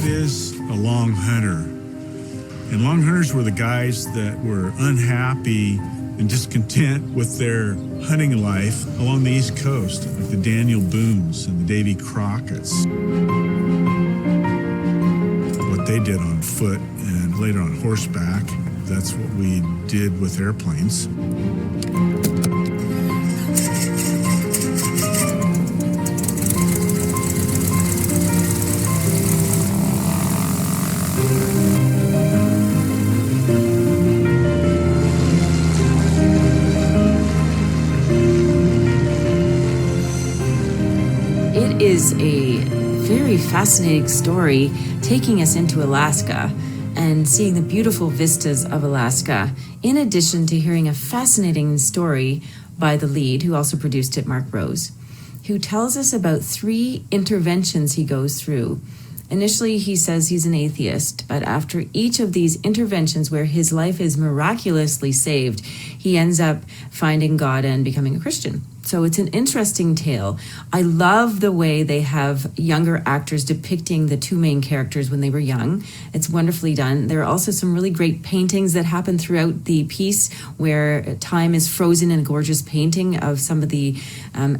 is a long hunter. And long hunters were the guys that were unhappy and discontent with their hunting life along the East Coast, like the Daniel Boones and the Davy Crockett's. What they did on foot and later on horseback, that's what we did with airplanes. It is a very fascinating story taking us into Alaska and seeing the beautiful vistas of Alaska, in addition to hearing a fascinating story by the lead, who also produced it, Mark Rose, who tells us about 3 interventions he goes through. Initially, he says he's an atheist, but after each of these interventions where his life is miraculously saved, he ends up finding God and becoming a Christian. So it's an interesting tale. I love the way they have younger actors depicting the 2 main characters when they were young. It's wonderfully done. There are also some really great paintings that happen throughout the piece where time is frozen in a gorgeous painting of some of the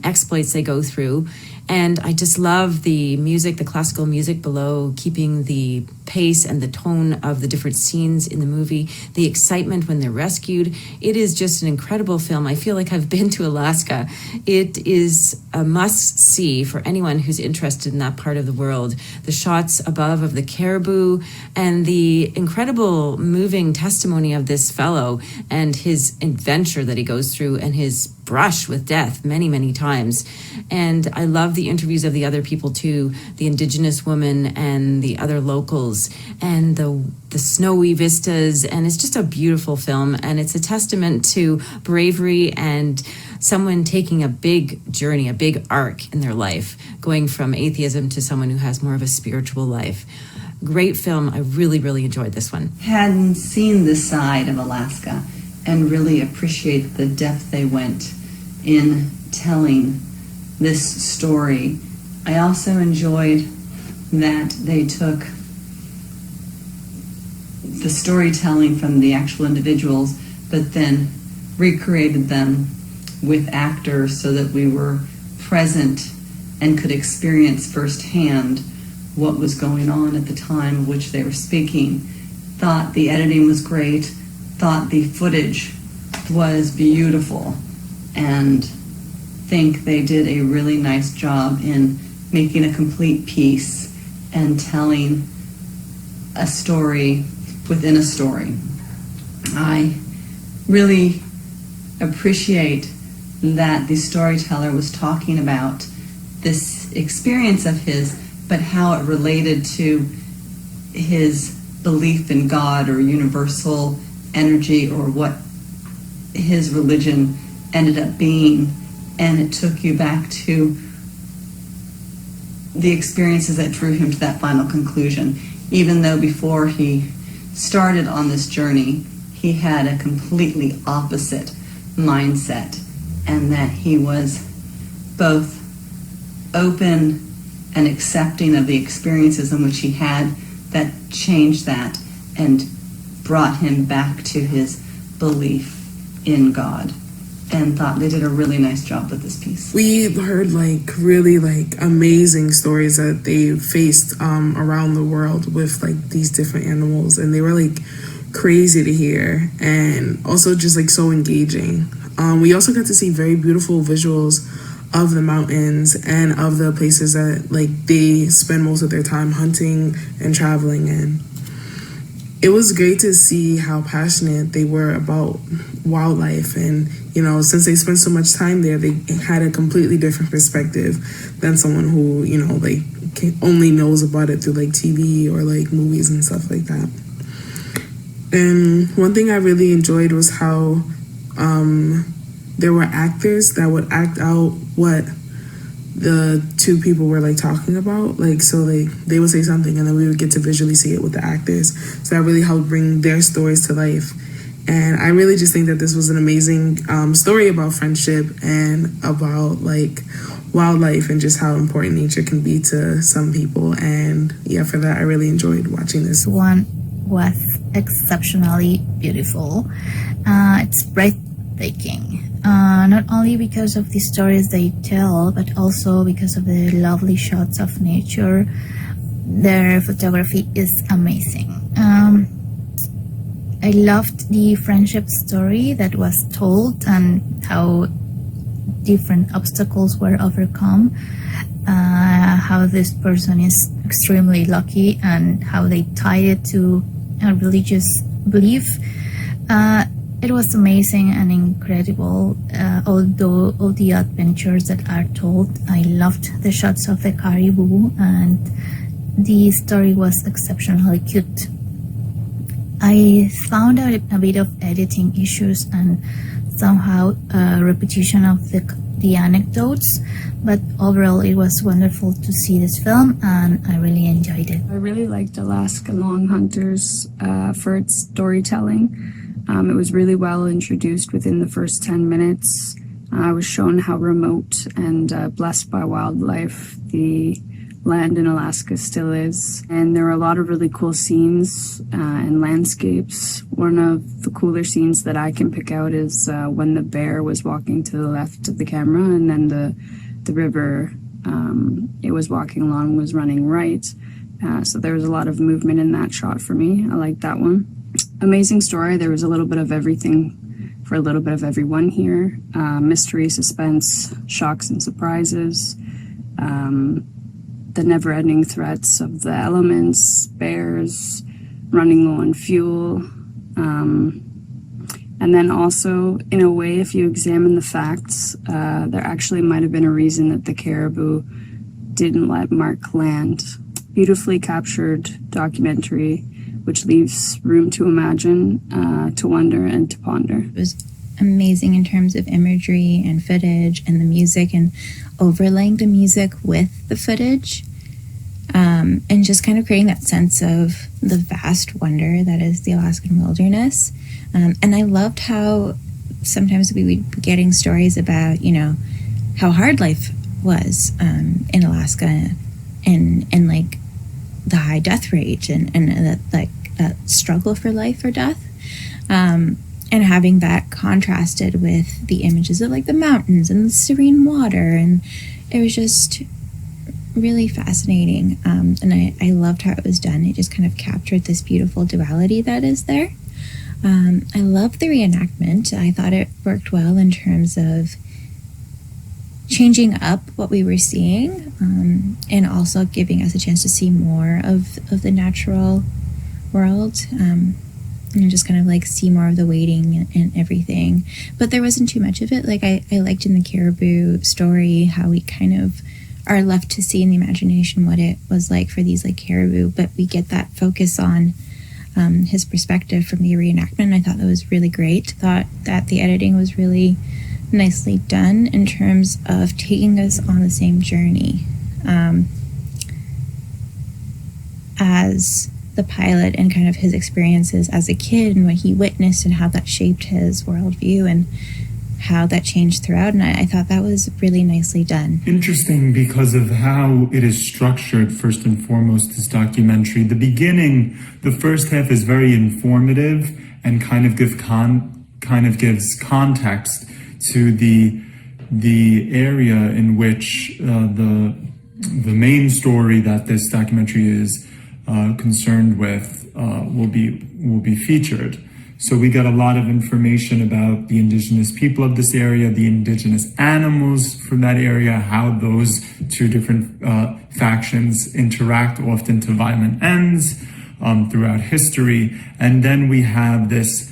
exploits they go through. And I just love the music, the classical music below, keeping the pace and the tone of the different scenes in the movie, the excitement when they're rescued. It is just an incredible film. I feel like I've been to Alaska. It is a must-see for anyone who's interested in that part of the world. The shots above of the caribou and the incredible moving testimony of this fellow and his adventure that he goes through and his brush with death many, many times. And I love the interviews of the other people too, the indigenous woman and the other locals and the snowy vistas. And it's just a beautiful film. And it's a testament to bravery and someone taking a big journey, a big arc in their life, going from atheism to someone who has more of a spiritual life. Great film. I really, really enjoyed this one. Hadn't seen this side of Alaska and really appreciate the depth they went in telling this story. I also enjoyed that they took the storytelling from the actual individuals, but then recreated them with actors so that we were present and could experience firsthand what was going on at the time of which they were speaking. Thought the editing was great, thought the footage was beautiful, and think they did a really nice job in making a complete piece and telling a story within a story. I really appreciate that the storyteller was talking about this experience of his, but how it related to his belief in God or universal energy or what his religion ended up being. And it took you back to the experiences that drew him to that final conclusion. Even though before he started on this journey, he had a completely opposite mindset, and that he was both open and accepting of the experiences in which he had that changed that and brought him back to his belief in God. And thought they did a really nice job with this piece. We heard really amazing stories that they faced around the world with these different animals, and they were crazy to hear and also just so engaging. We also got to see very beautiful visuals of the mountains and of the places that they spend most of their time hunting and traveling in. It was great to see how passionate they were about wildlife, and since they spent so much time there, they had a completely different perspective than someone who only knows about it through TV or movies and stuff like that. And one thing I really enjoyed was how there were actors that would act out what the 2 people were talking about. They would say something and then we would get to visually see it with the actors. So that really helped bring their stories to life. And I really just think that this was an amazing story about friendship and about wildlife and just how important nature can be to some people. And yeah, for that, I really enjoyed watching this. One was exceptionally beautiful. It's breathtaking. Not only because of the stories they tell, but also because of the lovely shots of nature. Their photography is amazing. I loved the friendship story that was told and how different obstacles were overcome, how this person is extremely lucky and how they tied it to a religious belief. It was amazing and incredible, although all the adventures that are told. I loved the shots of the caribou, and the story was exceptionally cute. I found out a bit of editing issues and somehow a repetition of the anecdotes, but overall it was wonderful to see this film and I really enjoyed it. I really liked Alaska Long Hunters for its storytelling. It was really well introduced within the first 10 minutes. I was shown how remote and blessed by wildlife the land in Alaska still is. And there are a lot of really cool scenes and landscapes. One of the cooler scenes that I can pick out is when the bear was walking to the left of the camera and then the river it was walking along was running right. So there was a lot of movement in that shot for me. I liked that one. Amazing story. There was a little bit of everything for a little bit of everyone here. Mystery, suspense, shocks and surprises. The never-ending threats of the elements, bears, running low on fuel. And then also, in a way, if you examine the facts, there actually might have been a reason that the caribou didn't let Mark land. Beautifully captured documentary, which leaves room to imagine, to wonder, and to ponder. It was amazing in terms of imagery and footage and the music and overlaying the music with the footage, and just kind of creating that sense of the vast wonder that is the Alaskan wilderness. And I loved how sometimes we would be getting stories about, how hard life was in Alaska and like the high death rate and that struggle for life or death. And having that contrasted with the images of like the mountains and the serene water. And it was just really fascinating. And I loved how it was done. It just kind of captured this beautiful duality that is there. I loved the reenactment. I thought it worked well in terms of changing up what we were seeing, and also giving us a chance to see more of the natural world, and just kind of like see more of the waiting and everything. But there wasn't too much of it. Like I liked in the caribou story how we kind of are left to see in the imagination what it was like for these like caribou, but we get that focus on his perspective from the reenactment. I thought that was really great. Thought that the editing was really nicely done in terms of taking us on the same journey as the pilot, and kind of his experiences as a kid and what he witnessed and how that shaped his worldview and how that changed throughout. And I thought that was really nicely done. Interesting because of how it is structured. First and foremost, this documentary, the beginning, the first half is very informative and kind of gives context to the area in which the main story that this documentary is concerned with will be featured. So we got a lot of information about the indigenous people of this area, the indigenous animals from that area, how those two different factions interact often to violent ends throughout history. And then we have this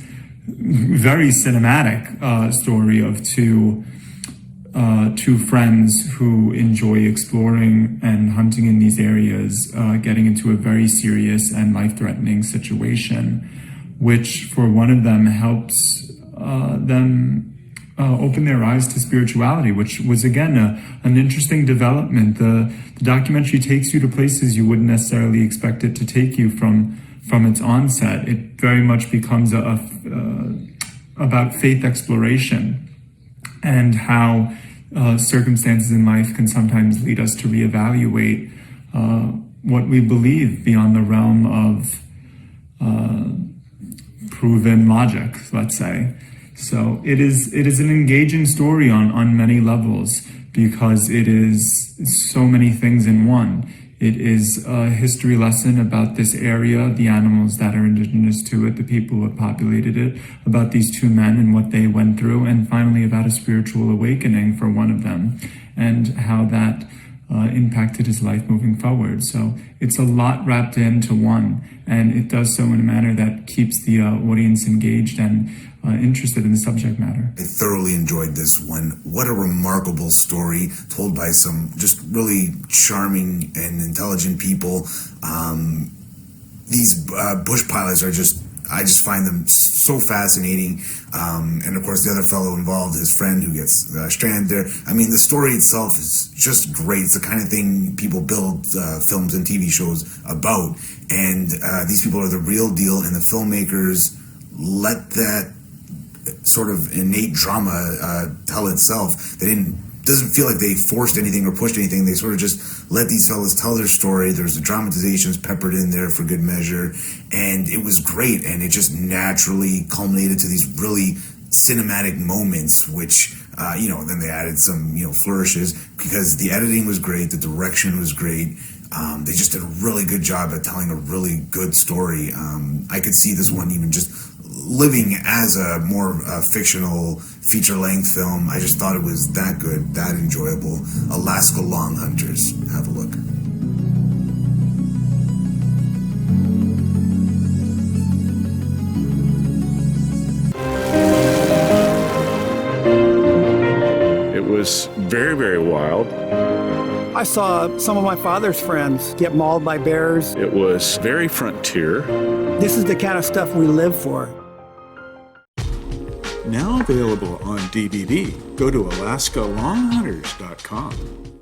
very cinematic story of two friends who enjoy exploring and hunting in these areas, getting into a very serious and life-threatening situation, which for one of them helps them open their eyes to spirituality, which was again an interesting development. The documentary takes you to places you wouldn't necessarily expect it to take you from its onset. It very much becomes about faith exploration and how circumstances in life can sometimes lead us to reevaluate what we believe beyond the realm of proven logic, let's say. So it is an engaging story on many levels because it is so many things in one. It is a history lesson about this area, the animals that are indigenous to it, the people who have populated it, about these two men and what they went through, and finally about a spiritual awakening for one of them and how that impacted his life moving forward. So it's a lot wrapped into one, and it does so in a manner that keeps the audience engaged and interested in the subject matter. I thoroughly enjoyed this one. What a remarkable story told by some just really charming and intelligent people. These bush pilots are I just find them so fascinating. And of course, the other fellow involved, his friend who gets stranded there. I mean, the story itself is just great. It's the kind of thing people build films and TV shows about. And these people are the real deal, and the filmmakers let that sort of innate drama tell itself. Doesn't feel like they forced anything or pushed anything. They sort of just let these fellas tell their story. There's the dramatizations peppered in there for good measure, and it was great. And it just naturally culminated to these really cinematic moments, which then they added some flourishes because the editing was great, the direction was great. They just did a really good job at telling a really good story. I could see this one even just living as a more fictional feature-length film. I just thought it was that good, that enjoyable. Alaska Long Hunters. Have a look. It was very, very wild. I saw some of my father's friends get mauled by bears. It was very frontier. This is the kind of stuff we live for. Now available on DVD. Go to AlaskaLongHunters.com.